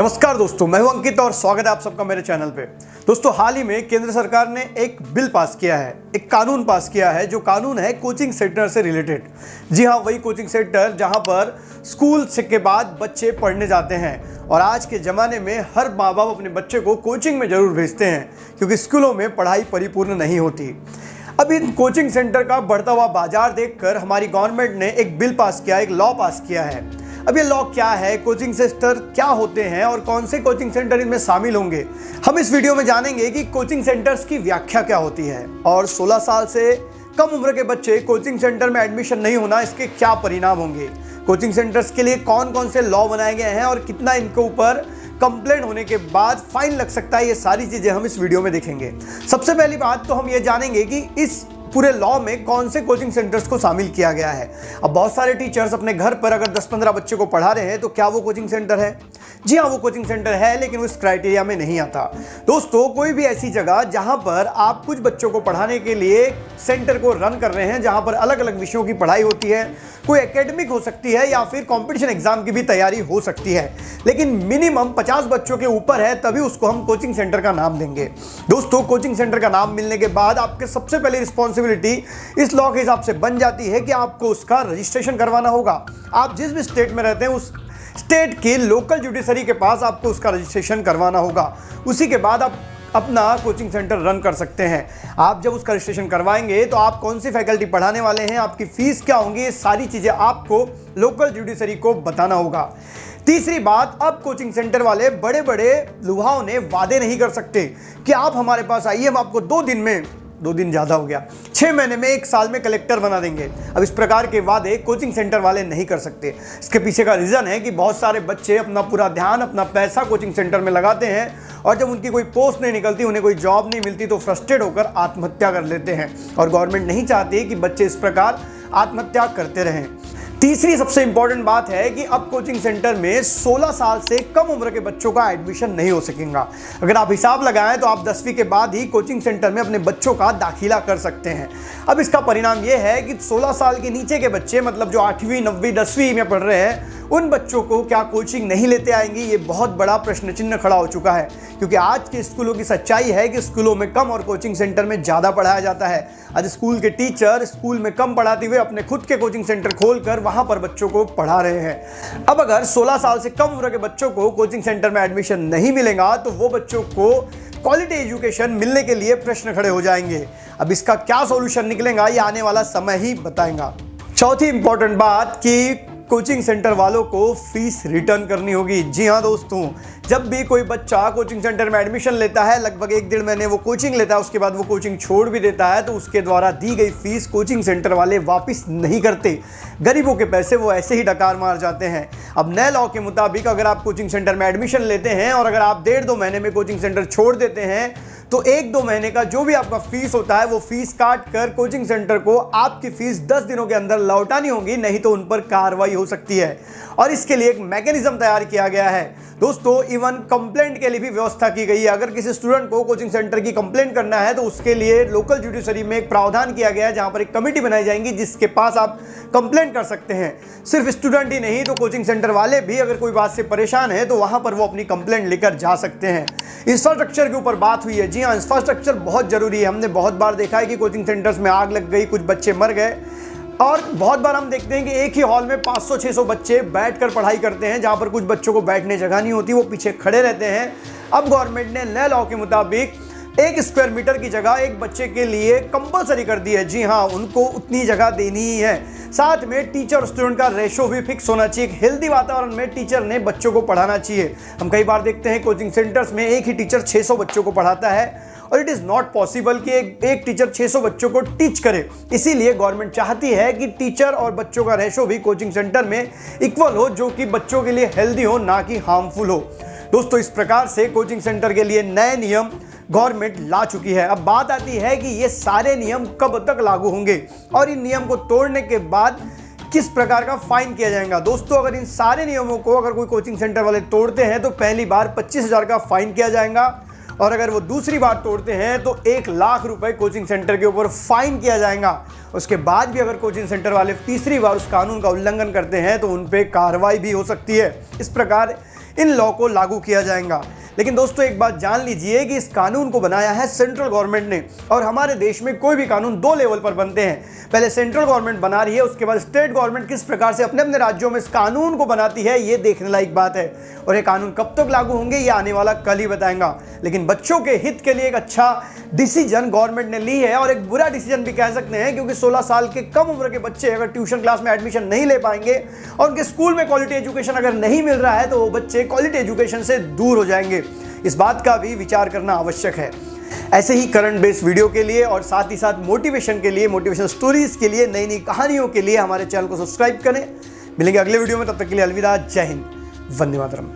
नमस्कार दोस्तों, मैं हूं अंकित और स्वागत है आप सबका मेरे चैनल पे। दोस्तों, हाल ही में केंद्र सरकार ने एक बिल पास किया है, एक कानून पास किया है, जो कानून है कोचिंग सेंटर से रिलेटेड। जी हाँ, वही कोचिंग सेंटर जहां पर स्कूल के बाद बच्चे पढ़ने जाते हैं। और आज के ज़माने में हर माँ बाप अपने बच्चे को कोचिंग में ज़रूर भेजते हैं, क्योंकि स्कूलों में पढ़ाई परिपूर्ण नहीं होती। अब इन कोचिंग सेंटर का बढ़ता हुआ बाजार देखकर हमारी गवर्नमेंट ने एक बिल पास किया, एक लॉ पास किया है। अब ये लॉ क्या है, कोचिंग सेंटर क्या होते हैं और कौन से कोचिंग सेंटर इनमें शामिल होंगे, हम इस वीडियो में जानेंगे कि कोचिंग सेंटर्स की व्याख्या क्या होती है और 16 साल से कम उम्र के बच्चे कोचिंग सेंटर में एडमिशन नहीं होना, इसके क्या परिणाम होंगे, कोचिंग सेंटर्स के लिए कौन कौन से लॉ बनाए गए हैं और कितना इनके ऊपर कंप्लेंट होने के बाद फाइन लग सकता है, ये सारी चीज़ें हम इस वीडियो में देखेंगे। सबसे पहली बात तो हम ये जानेंगे कि इस पूरे लॉ में कौन से कोचिंग सेंटर्स को शामिल किया गया है। अब बहुत सारे टीचर्स अपने घर पर अगर 10-15 बच्चे को पढ़ा रहे हैं तो क्या वो कोचिंग सेंटर है? जी हाँ, वो कोचिंग सेंटर है, लेकिन उस क्राइटेरिया में नहीं आता। दोस्तों, कोई भी ऐसी जगह जहां पर आप कुछ बच्चों को पढ़ाने के लिए सेंटर को रन कर रहे हैं, जहां पर अलग अलग विषयों की पढ़ाई होती है, कोई एकेडमिक हो सकती है या फिर कंपटीशन एग्जाम की भी तैयारी हो सकती है, लेकिन मिनिमम 50 बच्चों के ऊपर है, तभी उसको हम कोचिंग सेंटर का नाम देंगे। दोस्तों, कोचिंग सेंटर का नाम मिलने के बाद आपके सबसे पहले रिस्पॉन्सिबिलिटी इस लॉ के हिसाब से बन जाती है कि आपको उसका रजिस्ट्रेशन करवाना होगा। आप जिस भी स्टेट में रहते हैं उस स्टेट की लोकल जुडिशरी के पास आपको उसका रजिस्ट्रेशन करवाना होगा। उसी के बाद आप अपना कोचिंग सेंटर रन कर सकते हैं। आप जब उसका रजिस्ट्रेशन करवाएंगे तो आप कौन सी फैकल्टी पढ़ाने वाले हैं, आपकी फीस क्या होंगी, ये सारी चीज़ें आपको लोकल जुडिशरी को बताना होगा। तीसरी बात, अब कोचिंग सेंटर वाले बड़े बड़े लुभाओं ने वादे नहीं कर सकते कि आप हमारे पास आइए, हम आपको 2 दिन में, 2 दिन ज़्यादा हो गया, 6 महीने में, 1 साल में कलेक्टर बना देंगे। अब इस प्रकार के वादे कोचिंग सेंटर वाले नहीं कर सकते। इसके पीछे का रीज़न है कि बहुत सारे बच्चे अपना पूरा ध्यान, अपना पैसा कोचिंग सेंटर में लगाते हैं और जब उनकी कोई पोस्ट नहीं निकलती, उन्हें कोई जॉब नहीं मिलती, तो फ्रस्ट्रेट होकर आत्महत्या कर लेते हैं। और गवर्नमेंट नहीं चाहती कि बच्चे इस प्रकार आत्महत्या करते रहें। तीसरी सबसे इंपॉर्टेंट बात है कि अब कोचिंग सेंटर में 16 साल से कम उम्र के बच्चों का एडमिशन नहीं हो सकेगा। अगर आप हिसाब लगाएं तो आप 10वीं के बाद ही कोचिंग सेंटर में अपने बच्चों का दाखिला कर सकते हैं। अब इसका परिणाम यह है कि 16 साल के नीचे के बच्चे, मतलब जो 8वीं 9वीं 10वीं में पढ़ रहे हैं, उन बच्चों को क्या कोचिंग नहीं लेते आएंगी, ये बहुत बड़ा प्रश्न चिन्ह खड़ा हो चुका है। क्योंकि आज के स्कूलों की सच्चाई है कि स्कूलों में कम और कोचिंग सेंटर में ज़्यादा पढ़ाया जाता है। आज स्कूल के टीचर स्कूल में कम पढ़ाते हुए अपने खुद के कोचिंग सेंटर खोलकर वहां पर बच्चों को पढ़ा रहे हैं। अब अगर 16 साल से कम उम्र के बच्चों को कोचिंग सेंटर में एडमिशन नहीं मिलेगा तो वो बच्चों को क्वालिटी एजुकेशन मिलने के लिए प्रश्न खड़े हो जाएंगे। अब इसका क्या सॉल्यूशन निकलेगा, ये आने वाला समय ही बताएगा। चौथी इंपॉर्टेंट बात कि कोचिंग सेंटर वालों को फीस रिटर्न करनी होगी। जी हाँ दोस्तों, जब भी कोई बच्चा कोचिंग सेंटर में एडमिशन लेता है, लगभग 1-1.5 महीने वो कोचिंग लेता है, उसके बाद वो कोचिंग छोड़ भी देता है, तो उसके द्वारा दी गई फीस कोचिंग सेंटर वाले वापस नहीं करते। गरीबों के पैसे वो ऐसे ही डकार मार जाते हैं। अब नए लॉ के मुताबिक अगर आप कोचिंग सेंटर में एडमिशन लेते हैं और अगर आप 1.5-2 महीने में कोचिंग सेंटर छोड़ देते हैं, तो 1-2 महीने का जो भी आपका फीस होता है वो फीस काट कर कोचिंग सेंटर को आपकी फीस 10 दिनों के अंदर लौटानी होगी, नहीं तो उन पर कार्रवाई हो सकती है। और इसके लिए एक मैकेनिज्म तैयार किया गया है। दोस्तों, इवन कंप्लेंट के लिए भी व्यवस्था की गई है। अगर किसी स्टूडेंट को कोचिंग सेंटर की कंप्लेंट करना है तो उसके लिए लोकल जुडिशरी में एक प्रावधान किया गया है, जहां पर एक कमेटी बनाई जाएगी जिसके पास आप कंप्लेंट कर सकते हैं। सिर्फ स्टूडेंट ही नहीं, तो कोचिंग सेंटर वाले भी अगर कोई बात से परेशान है तो वहां पर वो अपनी कंप्लेंट लेकर जा सकते हैं। इंफ्रास्ट्रक्चर के ऊपर बात हुई है। जी हाँ, इंफ्रास्ट्रक्चर बहुत जरूरी है। हमने बहुत बार देखा है कि कोचिंग सेंटर्स में आग लग गई, कुछ बच्चे मर गए, और बहुत बार हम देखते हैं कि एक ही हॉल में 500-600 बच्चे बैठकर पढ़ाई करते हैं, जहां पर कुछ बच्चों को बैठने जगह नहीं होती, वो पीछे खड़े रहते हैं। अब गवर्नमेंट ने नए लॉ के मुताबिक 1 स्क्वायर मीटर की जगह एक बच्चे के लिए कंपलसरी कर दी है। जी हाँ, उनको उतनी जगह देनी ही है। साथ में टीचर स्टूडेंट का रेशो भी फिक्स होना चाहिए। हेल्दी वातावरण में टीचर ने बच्चों को पढ़ाना चाहिए। हम कई बार देखते हैं कोचिंग सेंटर्स में एक ही टीचर 600 बच्चों को पढ़ाता है, और इट इज़ नॉट पॉसिबल कि एक टीचर 600 बच्चों को टीच करे। इसीलिए गवर्नमेंट चाहती है कि टीचर और बच्चों का रेशो भी कोचिंग सेंटर में इक्वल हो, जो कि बच्चों के लिए हेल्दी हो, ना कि हार्मफुल हो। दोस्तों, इस प्रकार से कोचिंग सेंटर के लिए नए नियम गवर्नमेंट ला चुकी है। अब बात आती है कि ये सारे नियम कब तक लागू होंगे और इन नियम को तोड़ने के बाद किस प्रकार का फाइन किया जाएगा। दोस्तों, अगर इन सारे नियमों को अगर कोई कोचिंग सेंटर वाले तोड़ते हैं तो पहली बार 25,000 का फाइन किया जाएगा, और अगर वो दूसरी बार तोड़ते हैं तो 1 लाख रुपए कोचिंग सेंटर के ऊपर फाइन किया जाएगा। उसके बाद भी अगर कोचिंग सेंटर वाले तीसरी बार उस कानून का उल्लंघन करते हैं तो उन पे कार्रवाई भी हो सकती है। इस प्रकार इन लॉ को लागू किया जाएगा। लेकिन दोस्तों एक बात जान लीजिए कि इस कानून को बनाया है सेंट्रल गवर्नमेंट ने, और हमारे देश में कोई भी कानून दो लेवल पर बनते हैं। पहले सेंट्रल गवर्नमेंट बना रही है, उसके बाद स्टेट गवर्नमेंट किस प्रकार से अपने अपने राज्यों में इस कानून को बनाती है, ये देखने लायक बात है। और ये कानून कब तक लागू होंगे ये आने वाला कल ही बताएगा। लेकिन बच्चों के हित के लिए एक अच्छा डिसीजन गवर्नमेंट ने ली है, और एक बुरा डिसीजन भी कह सकते हैं, क्योंकि 16 साल के कम उम्र के बच्चे अगर ट्यूशन क्लास में एडमिशन नहीं ले पाएंगे और उनके स्कूल में क्वालिटी एजुकेशन अगर नहीं मिल रहा है तो वो बच्चे क्वालिटी एजुकेशन से दूर हो जाएंगे। इस बात का भी विचार करना आवश्यक है। ऐसे ही करंट बेस्ड वीडियो के लिए और साथ ही साथ मोटिवेशन के लिए, मोटिवेशनल स्टोरीज के लिए, नई नई कहानियों के लिए हमारे चैनल को सब्सक्राइब करें। मिलेंगे अगले वीडियो में, तब तक के लिए अलविदा। जय हिंद, वंदे मातरम।